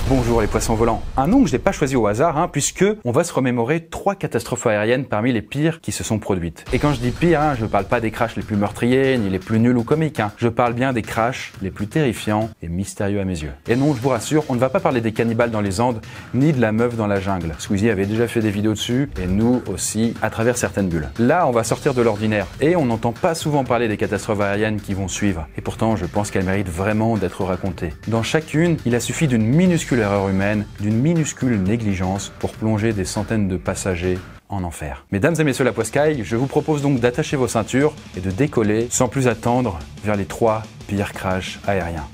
Bonjour les poissons volants. Un nom que je n'ai pas choisi au hasard, puisque on va se remémorer 3 catastrophes aériennes parmi les pires qui se sont produites. Et quand je dis pire, je ne parle pas des crashs les plus meurtriers, ni les plus nuls ou comiques. Je parle bien des crashs les plus terrifiants et mystérieux à mes yeux. Et non, je vous rassure, on ne va pas parler des cannibales dans les Andes, ni de la meuf dans la jungle. Squeezie avait déjà fait des vidéos dessus, et nous aussi, à travers certaines bulles. Là, on va sortir de l'ordinaire, et on n'entend pas souvent parler des catastrophes aériennes qui vont suivre. Et pourtant, je pense qu'elles méritent vraiment d'être racontées. Dans chacune, il a suffi d'une minuscule erreur humaine, d'une minuscule négligence pour plonger des centaines de passagers en enfer. Mesdames et messieurs la Poiscaille, je vous propose donc d'attacher vos ceintures et de décoller sans plus attendre vers les 3 pires crashs aériens.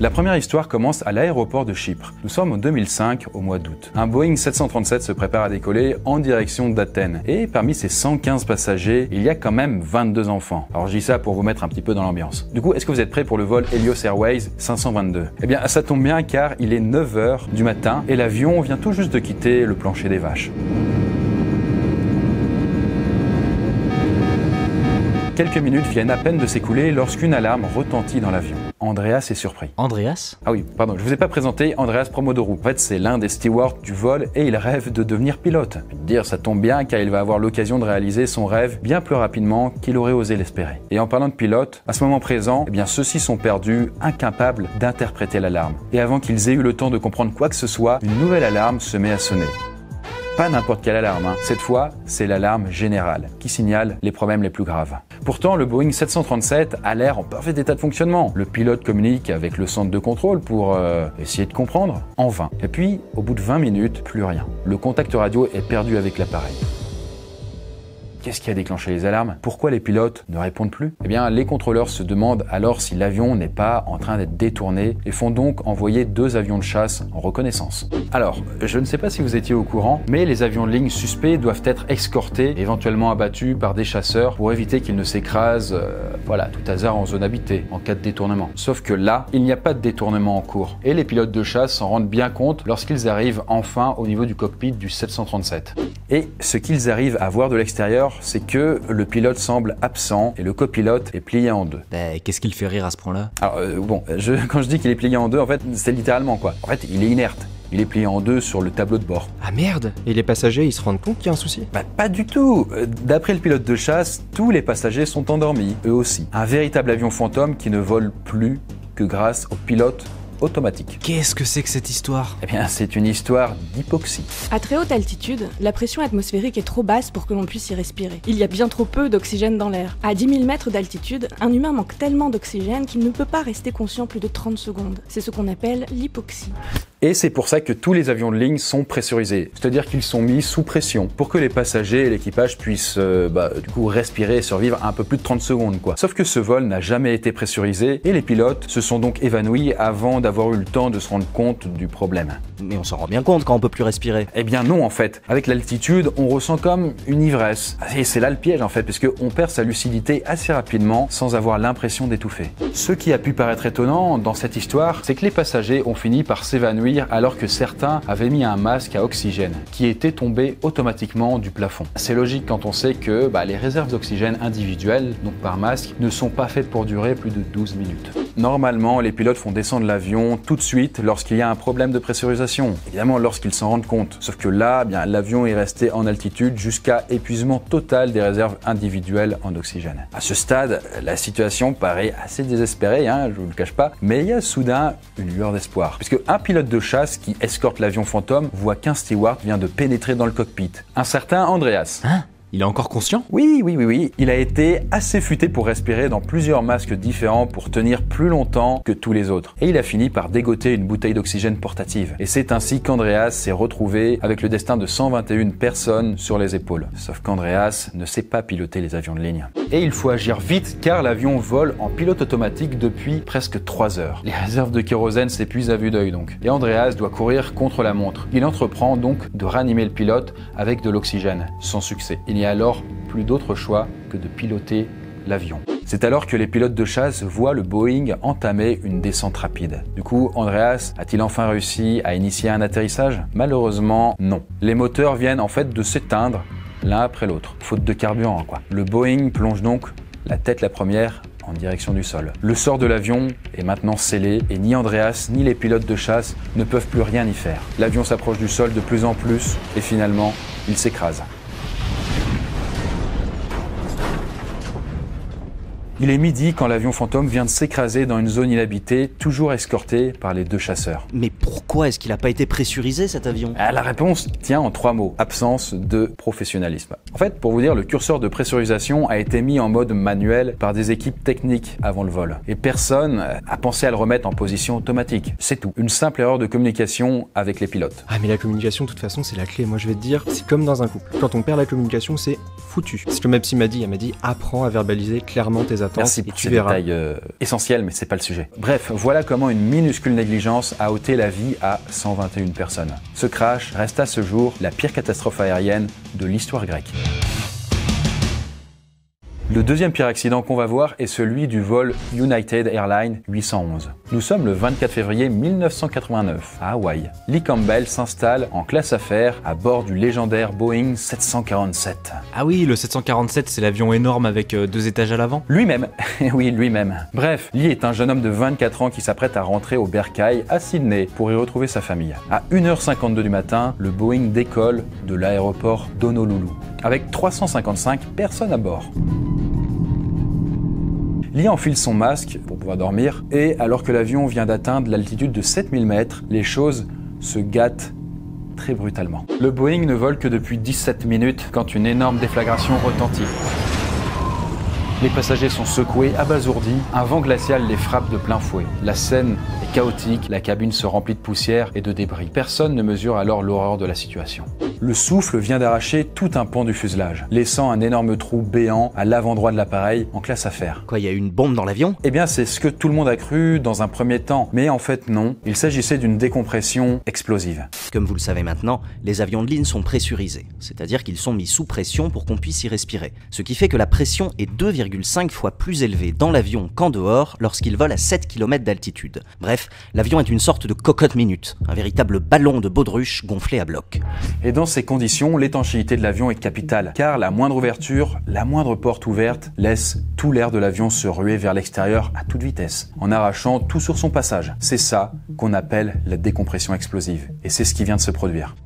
La première histoire commence à l'aéroport de Chypre. Nous sommes en 2005, au mois d'août. Un Boeing 737 se prépare à décoller en direction d'Athènes. Et parmi ces 115 passagers, il y a quand même 22 enfants. Alors je dis ça pour vous mettre un petit peu dans l'ambiance. Du coup, est-ce que vous êtes prêts pour le vol Helios Airways 522? Eh bien, ça tombe bien car il est 9 h du matin et l'avion vient tout juste de quitter le plancher des vaches. Quelques minutes viennent à peine de s'écouler lorsqu'une alarme retentit dans l'avion. Andreas est surpris. Andreas? Ah oui, pardon, je vous ai pas présenté Andreas Promodorou. En fait, c'est l'un des stewards du vol et il rêve de devenir pilote. Je veux dire, ça tombe bien car il va avoir l'occasion de réaliser son rêve bien plus rapidement qu'il aurait osé l'espérer. Et en parlant de pilote, à ce moment présent, eh bien ceux-ci sont perdus, incapables d'interpréter l'alarme. Et avant qu'ils aient eu le temps de comprendre quoi que ce soit, une nouvelle alarme se met à sonner. Pas n'importe quelle alarme, Cette fois, c'est l'alarme générale qui signale les problèmes les plus graves. Pourtant, le Boeing 737 a l'air en parfait état de fonctionnement. Le pilote communique avec le centre de contrôle pour essayer de comprendre. En vain. Et puis, au bout de 20 minutes, plus rien. Le contact radio est perdu avec l'appareil. Qu'est-ce qui a déclenché les alarmes? Pourquoi les pilotes ne répondent plus? Eh bien, les contrôleurs se demandent alors si l'avion n'est pas en train d'être détourné et font donc envoyer 2 avions de chasse en reconnaissance. Alors, je ne sais pas si vous étiez au courant, mais les avions de ligne suspects doivent être escortés, éventuellement abattus par des chasseurs pour éviter qu'ils ne s'écrasent, tout hasard en zone habitée, en cas de détournement. Sauf que là, il n'y a pas de détournement en cours. Et les pilotes de chasse s'en rendent bien compte lorsqu'ils arrivent enfin au niveau du cockpit du 737. Et ce qu'ils arrivent à voir de l'extérieur, c'est que le pilote semble absent et le copilote est plié en 2. Qu'est-ce qui le fait rire à ce point-là? Alors quand je dis qu'il est plié en 2, en fait, c'est littéralement quoi. En fait, il est inerte. Il est plié en 2 sur le tableau de bord. Ah merde! Et les passagers, ils se rendent compte qu'il y a un souci? Pas du tout! D'après le pilote de chasse, tous les passagers sont endormis, eux aussi. Un véritable avion fantôme qui ne vole plus que grâce au pilote automatique. Qu'est-ce que c'est que cette histoire? Eh bien, c'est une histoire d'hypoxie. À très haute altitude, la pression atmosphérique est trop basse pour que l'on puisse y respirer. Il y a bien trop peu d'oxygène dans l'air. À 10 000 mètres d'altitude, un humain manque tellement d'oxygène qu'il ne peut pas rester conscient plus de 30 secondes. C'est ce qu'on appelle l'hypoxie. Et c'est pour ça que tous les avions de ligne sont pressurisés, c'est-à-dire qu'ils sont mis sous pression pour que les passagers et l'équipage puissent respirer et survivre un peu plus de 30 secondes quoi. Sauf que ce vol n'a jamais été pressurisé et les pilotes se sont donc évanouis avant d'avoir eu le temps de se rendre compte du problème. Mais on s'en rend bien compte quand on peut plus respirer. Eh bien non en fait. Avec l'altitude, on ressent comme une ivresse. Et c'est là le piège en fait, parce qu'on perd sa lucidité assez rapidement sans avoir l'impression d'étouffer. Ce qui a pu paraître étonnant dans cette histoire, c'est que les passagers ont fini par s'évanouir alors que certains avaient mis un masque à oxygène qui était tombé automatiquement du plafond. C'est logique quand on sait que les réserves d'oxygène individuelles, donc par masque, ne sont pas faites pour durer plus de 12 minutes. Normalement, les pilotes font descendre l'avion tout de suite lorsqu'il y a un problème de pressurisation, évidemment lorsqu'ils s'en rendent compte. Sauf que là, l'avion est resté en altitude jusqu'à épuisement total des réserves individuelles en oxygène. À ce stade, la situation paraît assez désespérée, je vous le cache pas, mais il y a soudain une lueur d'espoir, puisque un pilote de chasse qui escorte l'avion fantôme voit qu'un steward vient de pénétrer dans le cockpit. Un certain Andreas. Il est encore conscient? Oui. Il a été assez futé pour respirer dans plusieurs masques différents pour tenir plus longtemps que tous les autres. Et il a fini par dégoter une bouteille d'oxygène portative. Et c'est ainsi qu'Andreas s'est retrouvé avec le destin de 121 personnes sur les épaules. Sauf qu'Andreas ne sait pas piloter les avions de ligne. Et il faut agir vite car l'avion vole en pilote automatique depuis presque 3 heures. Les réserves de kérosène s'épuisent à vue d'œil donc. Et Andreas doit courir contre la montre. Il entreprend donc de ranimer le pilote avec de l'oxygène. Sans succès. Il n'y a alors plus d'autre choix que de piloter l'avion. C'est alors que les pilotes de chasse voient le Boeing entamer une descente rapide. Du coup, Andreas a-t-il enfin réussi à initier un atterrissage? Malheureusement, non. Les moteurs viennent en fait de s'éteindre l'un après l'autre. Faute de carburant, quoi. Le Boeing plonge donc la tête la première en direction du sol. Le sort de l'avion est maintenant scellé et ni Andreas ni les pilotes de chasse ne peuvent plus rien y faire. L'avion s'approche du sol de plus en plus et finalement, il s'écrase. Il est midi quand l'avion fantôme vient de s'écraser dans une zone inhabitée, toujours escorté par les 2 chasseurs. Mais pourquoi est-ce qu'il n'a pas été pressurisé cet avion? La réponse tient en 3 mots. Absence de professionnalisme. En fait, pour vous dire, le curseur de pressurisation a été mis en mode manuel par des équipes techniques avant le vol. Et personne a pensé à le remettre en position automatique. C'est tout. Une simple erreur de communication avec les pilotes. Ah mais la communication de toute façon c'est la clé, moi je vais te dire, c'est comme dans un couple. Quand on perd la communication c'est foutu. C'est ce que ma psy m'a dit, elle m'a dit apprends à verbaliser clairement tes attentes. Merci et pour tu ces verras. détails essentiels, mais c'est pas le sujet. Bref, voilà comment une minuscule négligence a ôté la vie à 121 personnes. Ce crash reste à ce jour la pire catastrophe aérienne de l'histoire grecque. Le deuxième pire accident qu'on va voir est celui du vol United Airlines 811. Nous sommes le 24 février 1989 à Hawaï. Lee Campbell s'installe en classe affaires à bord du légendaire Boeing 747. Ah oui, le 747, c'est l'avion énorme avec 2 étages à l'avant. Lui-même, oui lui-même. Bref, Lee est un jeune homme de 24 ans qui s'apprête à rentrer au Bercail à Sydney pour y retrouver sa famille. À 1h52 du matin, le Boeing décolle de l'aéroport d'Honolulu avec 355 personnes à bord. Lee enfile son masque pour pouvoir dormir et alors que l'avion vient d'atteindre l'altitude de 7000 mètres, les choses se gâtent très brutalement. Le Boeing ne vole que depuis 17 minutes quand une énorme déflagration retentit. Les passagers sont secoués, abasourdis, un vent glacial les frappe de plein fouet. La scène est chaotique, la cabine se remplit de poussière et de débris. Personne ne mesure alors l'horreur de la situation. Le souffle vient d'arracher tout un pan du fuselage, laissant un énorme trou béant à l'avant-droit de l'appareil en classe affaires. Quoi, il y a eu une bombe dans l'avion? Eh bien, c'est ce que tout le monde a cru dans un premier temps, mais en fait non, il s'agissait d'une décompression explosive. Comme vous le savez maintenant, les avions de ligne sont pressurisés, c'est-à-dire qu'ils sont mis sous pression pour qu'on puisse y respirer. Ce qui fait que la pression est 2,5 fois plus élevée dans l'avion qu'en dehors lorsqu'il vole à 7 km d'altitude. Bref, l'avion est une sorte de cocotte minute, un véritable ballon de baudruche gonflé à bloc. Et dans ces conditions, l'étanchéité de l'avion est capitale, car la moindre ouverture, la moindre porte ouverte laisse tout l'air de l'avion se ruer vers l'extérieur à toute vitesse, en arrachant tout sur son passage. C'est ça qu'on appelle la décompression explosive, et c'est ce qui vient de se produire.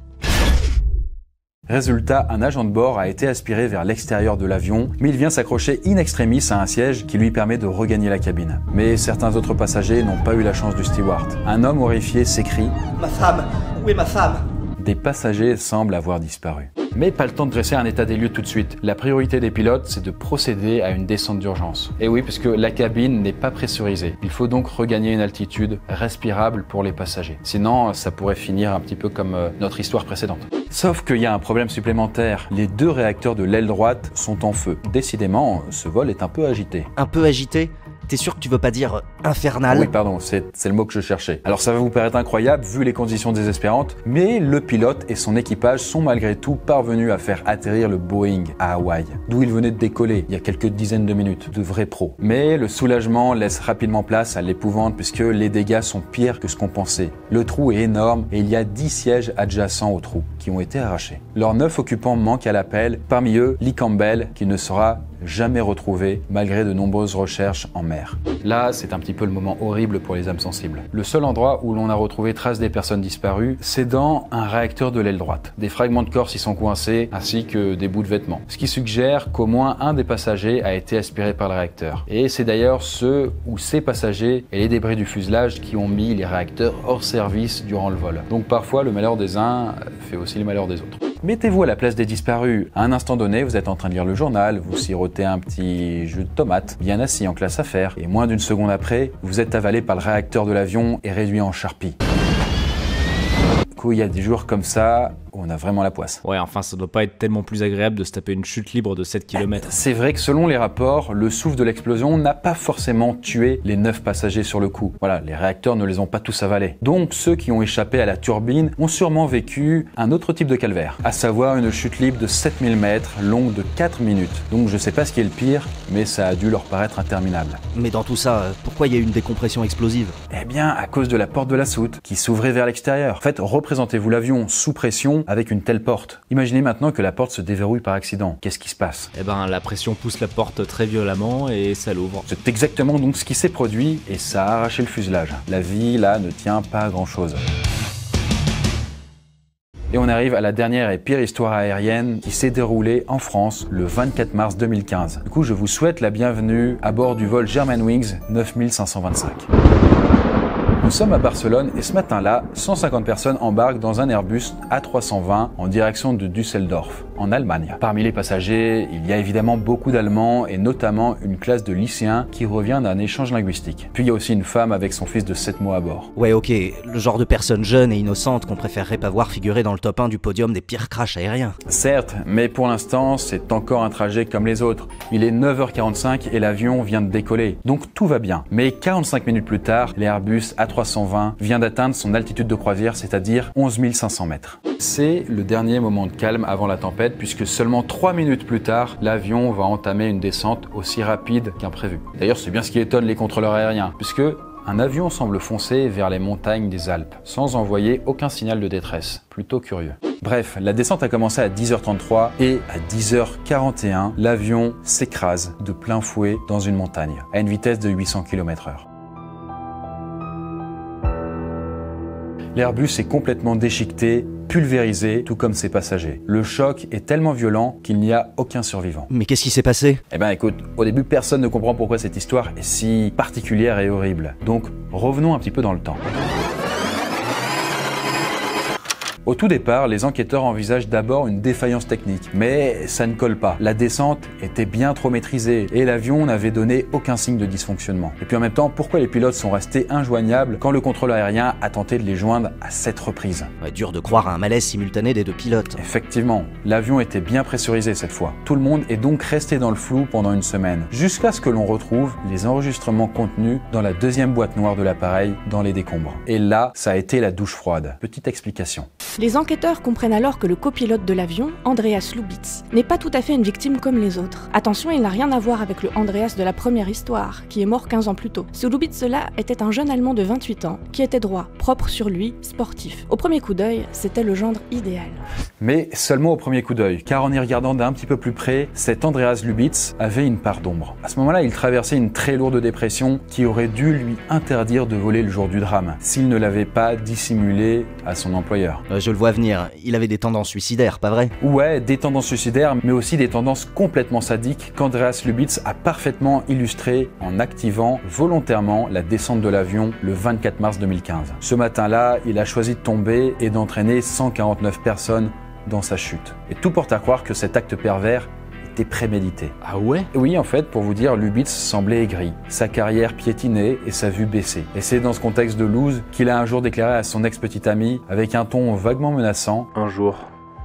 Résultat, un agent de bord a été aspiré vers l'extérieur de l'avion, mais il vient s'accrocher in extremis à un siège qui lui permet de regagner la cabine. Mais certains autres passagers n'ont pas eu la chance du steward. Un homme horrifié s'écrie « Ma femme! Où est ma femme ?» Des passagers semblent avoir disparu. Mais pas le temps de dresser un état des lieux tout de suite. La priorité des pilotes, c'est de procéder à une descente d'urgence. Et oui, puisque la cabine n'est pas pressurisée. Il faut donc regagner une altitude respirable pour les passagers. Sinon, ça pourrait finir un petit peu comme notre histoire précédente. Sauf qu'il y a un problème supplémentaire. Les 2 réacteurs de l'aile droite sont en feu. Décidément, ce vol est un peu agité. Un peu agité? T'es sûr que tu veux pas dire infernal? Oui, pardon, c'est le mot que je cherchais. Alors ça va vous paraître incroyable vu les conditions désespérantes, mais le pilote et son équipage sont malgré tout parvenus à faire atterrir le Boeing à Hawaï, d'où il venait de décoller il y a quelques dizaines de minutes, de vrais pros. Mais le soulagement laisse rapidement place à l'épouvante puisque les dégâts sont pires que ce qu'on pensait. Le trou est énorme et il y a 10 sièges adjacents au trou qui ont été arrachés. Leurs 9 occupants manquent à l'appel, parmi eux Lee Campbell qui ne sera jamais retrouvé malgré de nombreuses recherches en mer. Là, c'est un petit peu le moment horrible pour les âmes sensibles. Le seul endroit où l'on a retrouvé trace des personnes disparues, c'est dans un réacteur de l'aile droite. Des fragments de corps s'y sont coincés, ainsi que des bouts de vêtements. Ce qui suggère qu'au moins un des passagers a été aspiré par le réacteur. Et c'est d'ailleurs ceux ou ces passagers et les débris du fuselage qui ont mis les réacteurs hors service durant le vol. Donc parfois, le malheur des uns fait aussi le malheur des autres. Mettez-vous à la place des disparus. À un instant donné, vous êtes en train de lire le journal, vous sirotez un petit jus de tomate, bien assis en classe affaires, et moins d'une seconde après, vous êtes avalé par le réacteur de l'avion et réduit en charpie. Du coup, il y a des jours comme ça où on a vraiment la poisse. Ouais, enfin, ça doit pas être tellement plus agréable de se taper une chute libre de 7 km. C'est vrai que selon les rapports, le souffle de l'explosion n'a pas forcément tué les 9 passagers sur le coup. Voilà, les réacteurs ne les ont pas tous avalés. Donc, ceux qui ont échappé à la turbine ont sûrement vécu un autre type de calvaire, à savoir une chute libre de 7000 mètres, longue de 4 minutes. Donc, je sais pas ce qui est le pire, mais ça a dû leur paraître interminable. Mais dans tout ça, pourquoi il y a eu une décompression explosive? Eh bien, à cause de la porte de la soute, qui s'ouvrait vers l'extérieur. En fait, représentez-vous l'avion sous pression avion avec une telle porte? Imaginez maintenant que la porte se déverrouille par accident. Qu'est-ce qui se passe? Eh ben, la pression pousse la porte très violemment et ça l'ouvre. C'est exactement donc ce qui s'est produit et ça a arraché le fuselage. La vie, là, ne tient pas à grand-chose. Et on arrive à la dernière et pire histoire aérienne qui s'est déroulée en France le 24 mars 2015. Du coup, je vous souhaite la bienvenue à bord du vol Germanwings 9525. Nous sommes à Barcelone et ce matin-là, 150 personnes embarquent dans un Airbus A320 en direction de Düsseldorf, en Allemagne. Parmi les passagers, il y a évidemment beaucoup d'Allemands et notamment une classe de lycéens qui revient d'un échange linguistique. Puis il y a aussi une femme avec son fils de 7 mois à bord. Ouais, ok, le genre de personnes jeunes et innocentes qu'on préférerait pas voir figurer dans le top 1 du podium des pires crashs aériens. Certes, mais pour l'instant, c'est encore un trajet comme les autres. Il est 9h45 et l'avion vient de décoller, donc tout va bien. Mais 45 minutes plus tard, l'Airbus A320 vient d'atteindre son altitude de croisière, c'est-à-dire 11 500 mètres. C'est le dernier moment de calme avant la tempête, puisque seulement 3 minutes plus tard, l'avion va entamer une descente aussi rapide qu'imprévu. D'ailleurs, c'est bien ce qui étonne les contrôleurs aériens, puisque un avion semble foncer vers les montagnes des Alpes, sans envoyer aucun signal de détresse. Plutôt curieux. Bref, la descente a commencé à 10h33 et à 10h41, l'avion s'écrase de plein fouet dans une montagne, à une vitesse de 800 km/h. L'Airbus est complètement déchiqueté, pulvérisé, tout comme ses passagers. Le choc est tellement violent qu'il n'y a aucun survivant. Mais qu'est-ce qui s'est passé? Eh ben écoute, au début personne ne comprend pourquoi cette histoire est si particulière et horrible. Donc revenons un petit peu dans le temps. Au tout départ, les enquêteurs envisagent d'abord une défaillance technique, mais ça ne colle pas. La descente était bien trop maîtrisée et l'avion n'avait donné aucun signe de dysfonctionnement. Et puis en même temps, pourquoi les pilotes sont restés injoignables quand le contrôle aérien a tenté de les joindre à 7 reprises? Ouais, dur de croire à un malaise simultané des deux pilotes. Effectivement, l'avion était bien pressurisé cette fois. Tout le monde est donc resté dans le flou pendant une semaine, jusqu'à ce que l'on retrouve les enregistrements contenus dans la deuxième boîte noire de l'appareil dans les décombres. Et là, ça a été la douche froide. Petite explication. Les enquêteurs comprennent alors que le copilote de l'avion, Andreas Lubitz, n'est pas tout à fait une victime comme les autres. Attention, il n'a rien à voir avec le Andreas de la première histoire, qui est mort 15 ans plus tôt. Ce Lubitz-là était un jeune Allemand de 28 ans, qui était droit, propre sur lui, sportif. Au premier coup d'œil, c'était le gendre idéal. Mais seulement au premier coup d'œil, car en y regardant d'un petit peu plus près, cet Andreas Lubitz avait une part d'ombre. À ce moment-là, il traversait une très lourde dépression qui aurait dû lui interdire de voler le jour du drame, s'il ne l'avait pas dissimulé à son employeur. Je le vois venir, il avait des tendances suicidaires, pas vrai? Ouais, des tendances suicidaires, mais aussi des tendances complètement sadiques qu'Andreas Lubitz a parfaitement illustré en activant volontairement la descente de l'avion le 24 mars 2015. Ce matin-là, il a choisi de tomber et d'entraîner 149 personnes dans sa chute. Et tout porte à croire que cet acte pervers était prémédité. Ah ouais? Oui, en fait, pour vous dire, Lubitz semblait aigri. Sa carrière piétinait et sa vue baissait. Et c'est dans ce contexte de loose qu'il a un jour déclaré à son ex-petite amie, avec un ton vaguement menaçant: Un jour,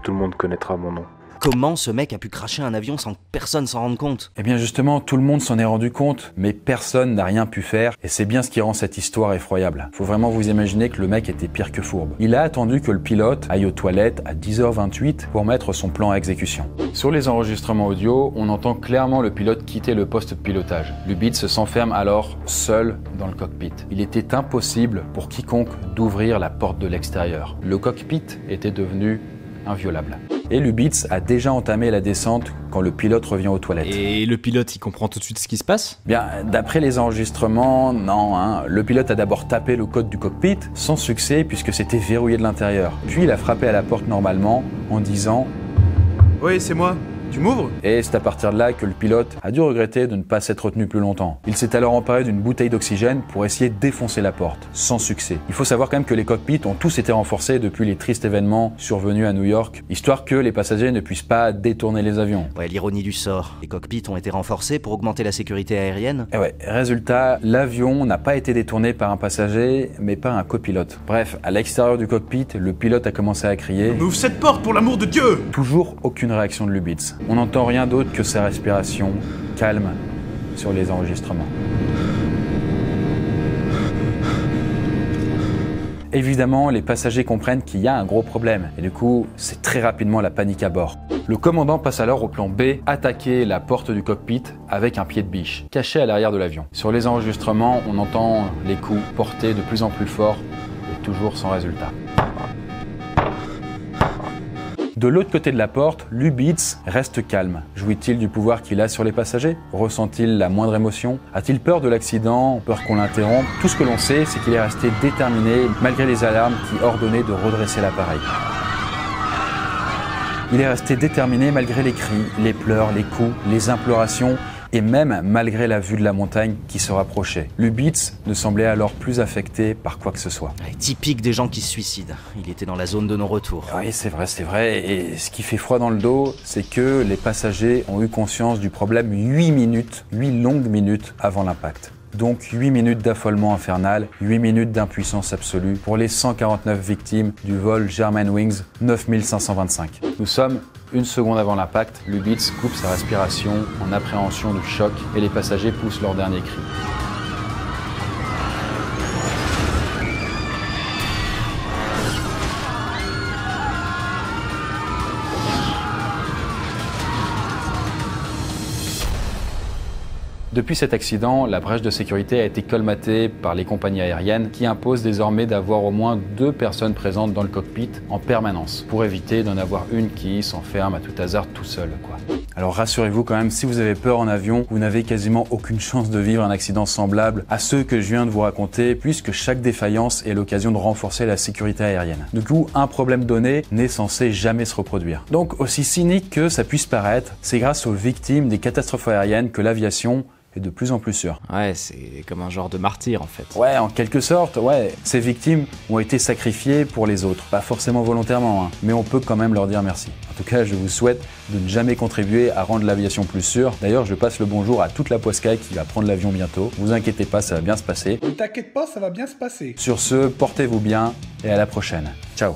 tout le monde connaîtra mon nom. Comment ce mec a pu crasher un avion sans que personne s'en rende compte? Eh bien justement, tout le monde s'en est rendu compte, mais personne n'a rien pu faire, et c'est bien ce qui rend cette histoire effroyable. Faut vraiment vous imaginer que le mec était pire que fourbe. Il a attendu que le pilote aille aux toilettes à 10h28 pour mettre son plan à exécution. Sur les enregistrements audio, on entend clairement le pilote quitter le poste de pilotage. Lubitz s'enferme alors seul dans le cockpit. Il était impossible pour quiconque d'ouvrir la porte de l'extérieur. Le cockpit était devenu inviolable. Et Lubitz a déjà entamé la descente quand le pilote revient aux toilettes. Et le pilote, il comprend tout de suite ce qui se passe? Bien, d'après les enregistrements, non. Le pilote a d'abord tapé le code du cockpit, sans succès puisque c'était verrouillé de l'intérieur. Puis il a frappé à la porte normalement en disant « Oui, c'est moi. Tu m'ouvres ?» Et c'est à partir de là que le pilote a dû regretter de ne pas s'être retenu plus longtemps. Il s'est alors emparé d'une bouteille d'oxygène pour essayer de défoncer la porte, sans succès. Il faut savoir quand même que les cockpits ont tous été renforcés depuis les tristes événements survenus à New York, histoire que les passagers ne puissent pas détourner les avions. Ouais, l'ironie du sort. Les cockpits ont été renforcés pour augmenter la sécurité aérienne. Et ouais, résultat, l'avion n'a pas été détourné par un passager, mais par un copilote. Bref, à l'extérieur du cockpit, le pilote a commencé à crier « Ouvre cette porte pour l'amour de Dieu !» Toujours aucune réaction de Lubitz. On n'entend rien d'autre que sa respiration calme sur les enregistrements. Évidemment, les passagers comprennent qu'il y a un gros problème et du coup, c'est très rapidement la panique à bord. Le commandant passe alors au plan B, attaquer la porte du cockpit avec un pied de biche, caché à l'arrière de l'avion. Sur les enregistrements, on entend les coups portés de plus en plus fort et toujours sans résultat. De l'autre côté de la porte, Lubitz reste calme. Jouit-il du pouvoir qu'il a sur les passagers? Ressent-il la moindre émotion? A-t-il peur de l'accident? Peur qu'on l'interrompe? Tout ce que l'on sait, c'est qu'il est resté déterminé malgré les alarmes qui ordonnaient de redresser l'appareil. Il est resté déterminé malgré les cris, les pleurs, les coups, les implorations et même malgré la vue de la montagne qui se rapprochait. Lubitz ne semblait alors plus affecté par quoi que ce soit. Ouais, typique des gens qui se suicident. Il était dans la zone de non-retour. Oui, c'est vrai. Et ce qui fait froid dans le dos, c'est que les passagers ont eu conscience du problème 8 longues minutes avant l'impact. Donc 8 minutes d'affolement infernal, 8 minutes d'impuissance absolue pour les 149 victimes du vol Germanwings 9525. Nous sommes 1 seconde avant l'impact, Lubitz coupe sa respiration en appréhension du choc et les passagers poussent leur dernier cri. Depuis cet accident, la brèche de sécurité a été colmatée par les compagnies aériennes qui imposent désormais d'avoir au moins 2 personnes présentes dans le cockpit en permanence pour éviter d'en avoir une qui s'enferme à tout hasard tout seul, quoi. Alors rassurez-vous quand même, si vous avez peur en avion, vous n'avez quasiment aucune chance de vivre un accident semblable à ceux que je viens de vous raconter puisque chaque défaillance est l'occasion de renforcer la sécurité aérienne. Du coup, un problème donné n'est censé jamais se reproduire. Donc aussi cynique que ça puisse paraître, c'est grâce aux victimes des catastrophes aériennes que l'aviation est de plus en plus sûre. Ouais, c'est comme un genre de martyr en fait. Ouais, en quelque sorte, ouais. Ces victimes ont été sacrifiées pour les autres. Pas forcément volontairement, hein, mais on peut quand même leur dire merci. En tout cas, je vous souhaite de ne jamais contribuer à rendre l'aviation plus sûre. D'ailleurs, je passe le bonjour à toute la Poiscaille qui va prendre l'avion bientôt. Vous inquiétez pas, ça va bien se passer. Ne t'inquiète pas, ça va bien se passer. Sur ce, portez-vous bien et à la prochaine. Ciao.